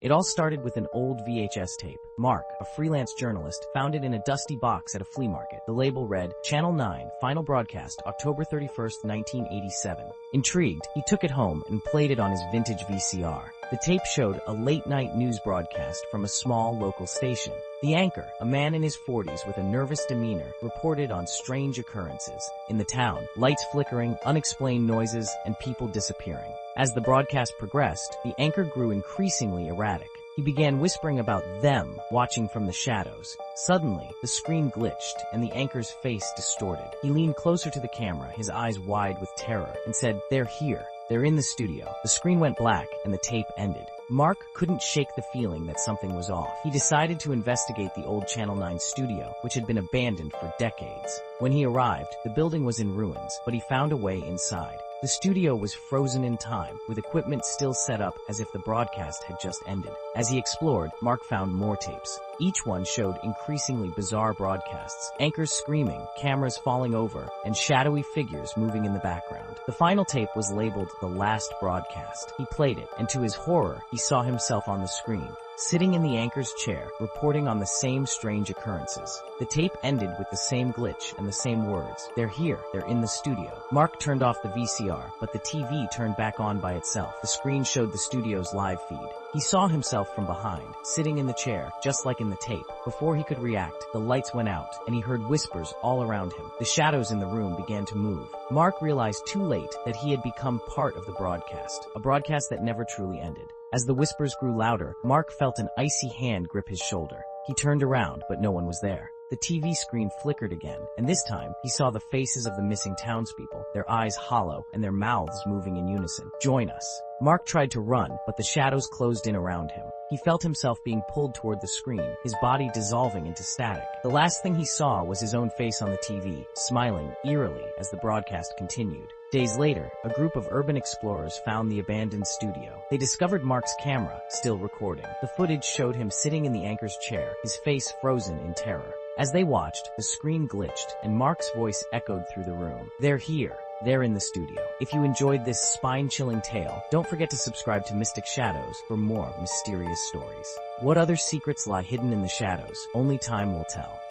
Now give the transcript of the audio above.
It all started with an old VHS tape. Mark, a freelance journalist, found it in a dusty box at a flea market. The label read, Channel 9, final broadcast, October 31st, 1987. Intrigued, he took it home and played it on his vintage VCR. The tape showed a late-night news broadcast from a small local station. The anchor, a man in his 40s with a nervous demeanor, reported on strange occurrences in the town, lights flickering, unexplained noises, and people disappearing. As the broadcast progressed, the anchor grew increasingly erratic. He began whispering about them watching from the shadows. Suddenly, the screen glitched and the anchor's face distorted. He leaned closer to the camera, his eyes wide with terror, and said, "They're here. They're in the studio." The screen went black and the tape ended. Mark couldn't shake the feeling that something was off. He decided to investigate the old Channel 9 studio, which had been abandoned for decades. When he arrived, the building was in ruins, but he found a way inside. The studio was frozen in time, with equipment still set up as if the broadcast had just ended. As he explored, Mark found more tapes. Each one showed increasingly bizarre broadcasts, anchors screaming, cameras falling over, and shadowy figures moving in the background. The final tape was labeled The Last Broadcast. He played it, and to his horror, he saw himself on the screen, sitting in the anchor's chair, reporting on the same strange occurrences. The tape ended with the same glitch and the same words. "They're here. They're in the studio." Mark turned off the VCR, but the TV turned back on by itself. The screen showed the studio's live feed. He saw himself from behind, sitting in the chair, just like in the tape. Before he could react, the lights went out, and he heard whispers all around him. The shadows in the room began to move. Mark realized too late that he had become part of the broadcast, a broadcast that never truly ended. As the whispers grew louder, Mark felt an icy hand grip his shoulder. He turned around, but no one was there. The TV screen flickered again, and this time, he saw the faces of the missing townspeople, their eyes hollow and their mouths moving in unison. "Join us." Mark tried to run, but the shadows closed in around him. He felt himself being pulled toward the screen, his body dissolving into static. The last thing he saw was his own face on the TV, smiling eerily as the broadcast continued. Days later, a group of urban explorers found the abandoned studio. They discovered Mark's camera, still recording. The footage showed him sitting in the anchor's chair, his face frozen in terror. As they watched, the screen glitched, and Mark's voice echoed through the room. "They're here. They're in the studio." If you enjoyed this spine-chilling tale, don't forget to subscribe to Mystic Shadows for more mysterious stories. What other secrets lie hidden in the shadows? Only time will tell.